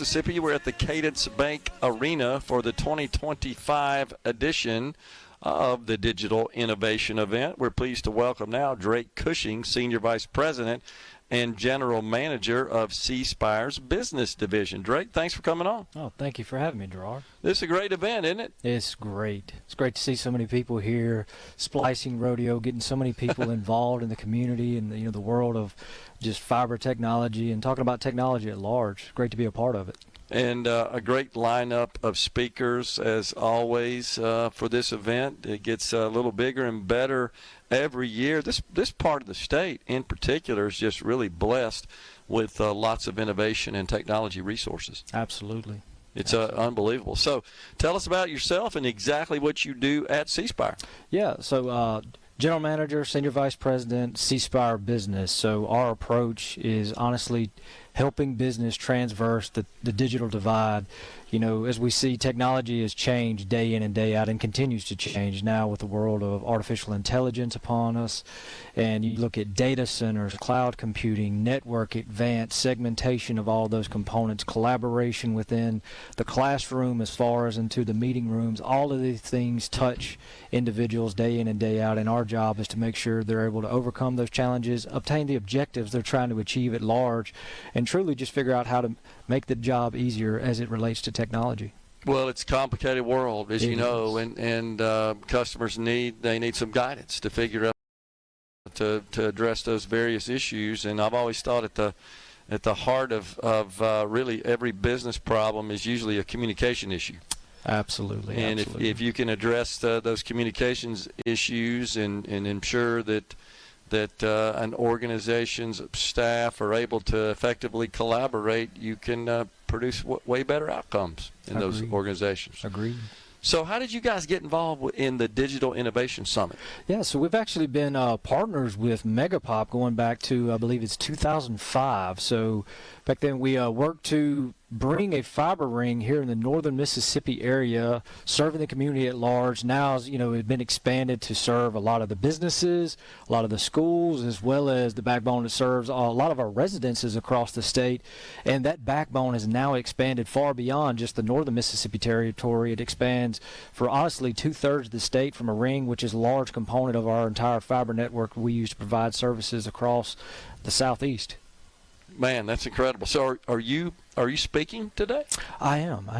Mississippi. We're at the Cadence Bank Arena for the 2025 edition of the Digital Innovation Event. We're pleased to welcome now Drake Cushing, Senior Vice President and General Manager of CSpire's Business Division. Drake, thanks for coming on. Oh, thank you for having me, Gerard. This is a great event, isn't it? It's great. It's great to see so many people here, splicing rodeo, getting so many people involved in the community and the world of just fiber technology and talking about technology at large. Great to be a part of it. And a great lineup of speakers, as always, for this event. It gets a little bigger and better every year. This part of the state, in particular, is just really blessed with lots of innovation and technology resources. Absolutely. It's unbelievable. So tell us about yourself and exactly what you do at CSpire. Yeah, so General Manager, Senior Vice President, CSpire Business. So our approach is honestly helping business transverse the digital divide. As we see, technology has changed day in and day out and continues to change now with the world of artificial intelligence upon us. And you look at data centers, cloud computing, network advanced, segmentation of all those components, collaboration within the classroom as far as into the meeting rooms. All of these things touch individuals day in and day out, and our job is to make sure they're able to overcome those challenges, obtain the objectives they're trying to achieve at large, and truly just figure out how to make the job easier as it relates to technology. Well, it's a complicated world, as you know, and customers need some guidance to figure out to address those various issues. And I've always thought at the heart of really every business problem is usually a communication issue. Absolutely. And absolutely. If you can address those communications issues and ensure that an organization's staff are able to effectively collaborate, you can produce way better outcomes in those organizations. Agreed. So how did you guys get involved in the Digital Innovation Summit? Yeah, so we've actually been partners with Megapop going back to, I believe it's 2005. So back then we worked to bring a fiber ring here in the northern Mississippi area, serving the community at large. Now, it's been expanded to serve a lot of the businesses, a lot of the schools, as well as the backbone that serves a lot of our residences across the state. And that backbone has now expanded far beyond just the northern Mississippi territory. It expands for honestly 2/3 of the state from a ring, which is a large component of our entire fiber network we use to provide services across the southeast. Man, that's incredible. So are you speaking today? I am.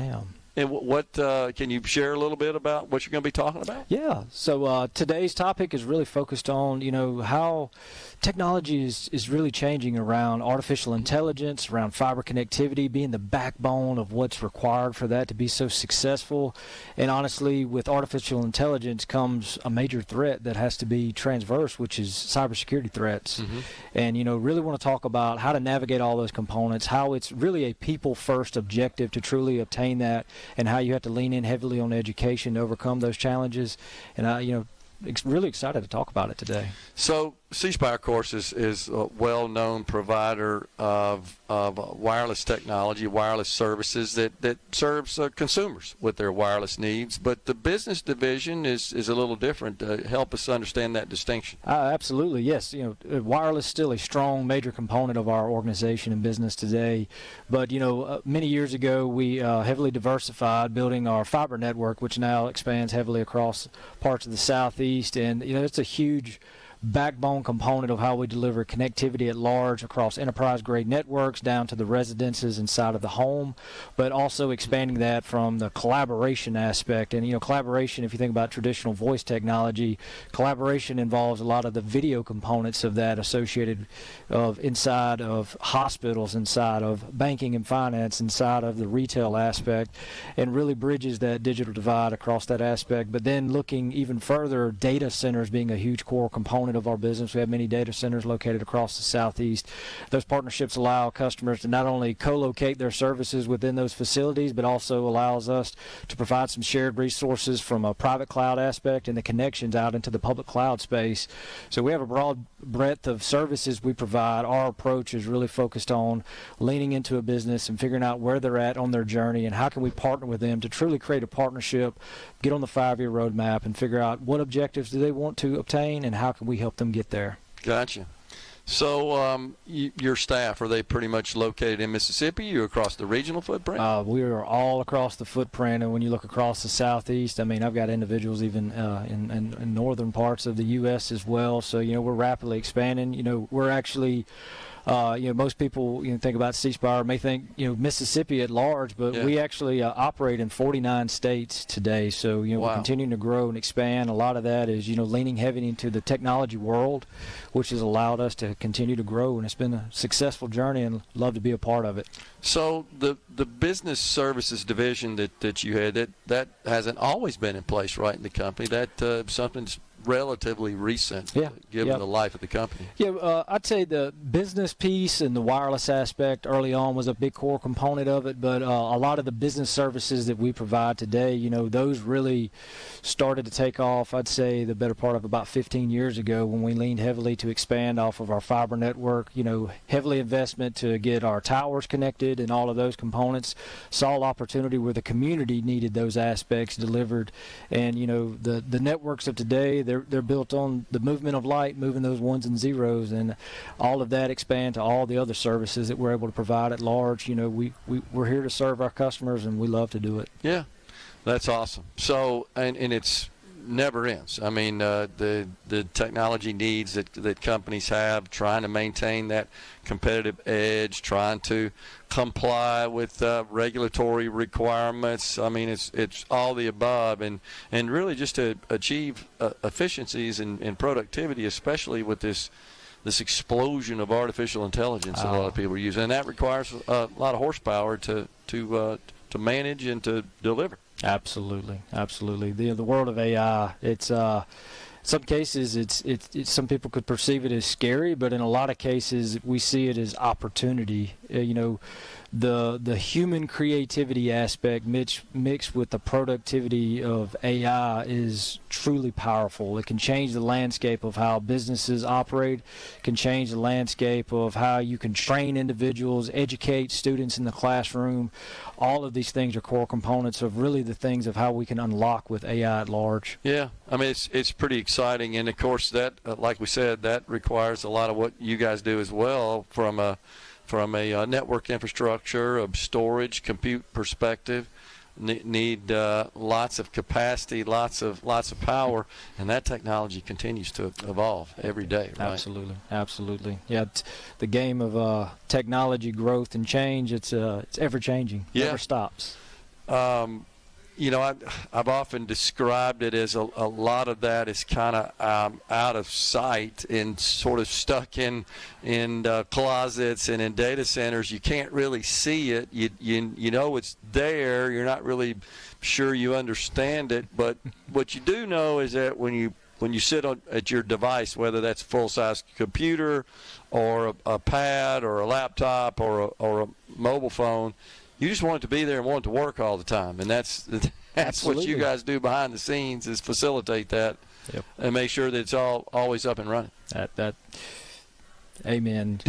And what can you share a little bit about what you're going to be talking about? Yeah. So today's topic is really focused on, how technology is really changing around artificial intelligence, around fiber connectivity, being the backbone of what's required for that to be so successful. And honestly, with artificial intelligence comes a major threat that has to be transverse, which is cybersecurity threats. Mm-hmm. And, really want to talk about how to navigate all those components, how it's really a people-first objective to truly obtain that, and how you have to lean in heavily on education to overcome those challenges. And really excited to talk about it today. So CSpire, of course, is a well-known provider of wireless technology, wireless services that serves consumers with their wireless needs. But the business division is a little different. Help us understand that distinction. Absolutely, yes. Wireless is still a strong, major component of our organization and business today. But many years ago, we heavily diversified, building our fiber network, which now expands heavily across parts of the southeast. And it's a huge backbone component of how we deliver connectivity at large across enterprise-grade networks down to the residences inside of the home, but also expanding that from the collaboration aspect. And, collaboration, if you think about traditional voice technology, collaboration involves a lot of the video components of that associated inside of hospitals, inside of banking and finance, inside of the retail aspect, and really bridges that digital divide across that aspect. But then looking even further, data centers being a huge core component of our business. We have many data centers located across the southeast. Those partnerships allow customers to not only co-locate their services within those facilities, but also allows us to provide some shared resources from a private cloud aspect and the connections out into the public cloud space. So we have a broad breadth of services we provide. Our approach is really focused on leaning into a business and figuring out where they're at on their journey and how can we partner with them to truly create a partnership, get on the 5-year roadmap, and figure out what objectives do they want to obtain and how can we help them get there. Gotcha. So your staff, are they pretty much located in Mississippi? You across the regional footprint? We are all across the footprint, and when you look across the southeast, I mean, I've got individuals even in northern parts of the U.S. as well. So, we're rapidly expanding. We're actually most people think about CSpire may think Mississippi at large, but we actually operate in 49 states today. So we're continuing to grow and expand. A lot of that is leaning heavy into the technology world, which has allowed us to continue to grow, and it's been a successful journey, and love to be a part of it. So the business services division that you had, that hasn't always been in place, right, in the company. That something's relatively recent, given the life of the company. I'd say the business piece and the wireless aspect early on was a big core component of it, but a lot of the business services that we provide today, those really started to take off, I'd say, the better part of about 15 years ago when we leaned heavily to expand off of our fiber network, heavily investment to get our towers connected and all of those components. Saw opportunity where the community needed those aspects delivered, and the networks of today, they're built on the movement of light, moving those ones and zeros, and all of that expand to all the other services that we're able to provide at large. We're here to serve our customers, and we love to do it. Yeah, that's awesome. So, and it's never ends. I mean, the technology needs that companies have, trying to maintain that competitive edge, trying to comply with regulatory requirements. I mean, it's all the above, and really just to achieve efficiencies and productivity, especially with this explosion of artificial intelligence that a lot of people are using, and that requires a lot of horsepower to manage and to deliver. Absolutely. The world of AI, it's some cases it's some people could perceive it as scary, but in a lot of cases we see it as opportunity. The human creativity aspect mixed with the productivity of AI is truly powerful. It can change the landscape of how businesses operate, can change the landscape of how you can train individuals, educate students in the classroom. All of these things are core components of really the things of how we can unlock with AI at large. Yeah, I mean, it's pretty exciting, and of course that, like we said, that requires a lot of what you guys do as well from a network infrastructure, of storage, compute perspective. Need lots of capacity, lots of power, and that technology continues to evolve every day. Right? Absolutely. Yeah, the game of technology growth and change. It's ever changing. Never stops. I've often described it as a lot of that is kind of out of sight and sort of stuck in closets and in data centers. You can't really see it. You know it's there. You're not really sure you understand it. But what you do know is that when you sit at your device, whether that's a full-size computer or a pad or a laptop or a mobile phone, you just want it to be there and want it to work all the time, and that's what you guys do behind the scenes, is facilitate that and make sure that it's always up and running. That amen.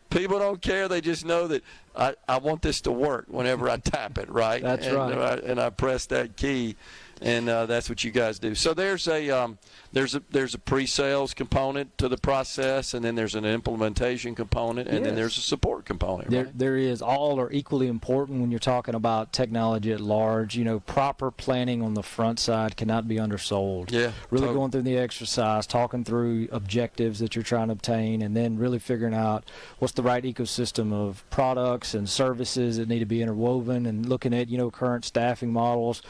People don't care; they just know that I want this to work whenever I tap it, right? That's right. And I press that key, and that's what you guys do. So there's a pre-sales component to the process, and then there's an implementation component, and then there's a support component. Right? There is. All are equally important when you're talking about technology at large. Proper planning on the front side cannot be undersold. Yeah, really going through the exercise, talking through objectives that you're trying to obtain, and then really figuring out what's the right ecosystem of products and services that need to be interwoven, and looking at current staffing models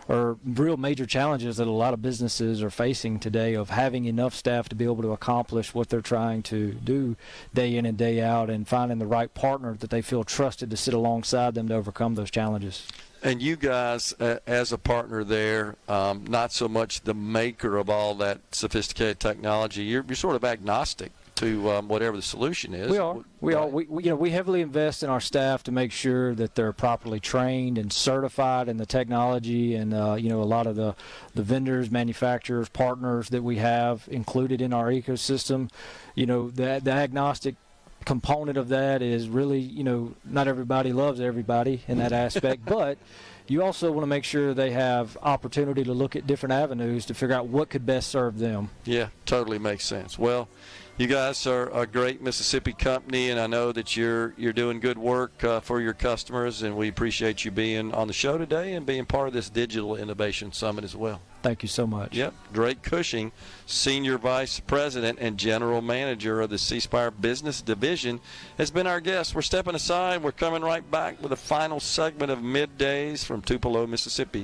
are real major challenges that a lot of businesses are facing today, of having enough staff to be able to accomplish what they're trying to do day in and day out, and finding the right partner that they feel trusted to sit alongside them to overcome those challenges. And you guys, as a partner there, not so much the maker of all that sophisticated technology, you're sort of agnostic to whatever the solution is. We are. We heavily invest in our staff to make sure that they're properly trained and certified in the technology, and a lot of the vendors, manufacturers, partners that we have included in our ecosystem. The agnostic component of that is really, not everybody loves everybody in that aspect, but you also want to make sure they have opportunity to look at different avenues to figure out what could best serve them. Yeah, totally makes sense. Well, you guys are a great Mississippi company, and I know that you're doing good work for your customers, and we appreciate you being on the show today and being part of this Digital Innovation Summit as well. Thank you so much. Yep. Drake Cushing, Senior Vice President and General Manager of the CSpire Business Division, has been our guest. We're stepping aside. We're coming right back with the final segment of Middays from Tupelo, Mississippi.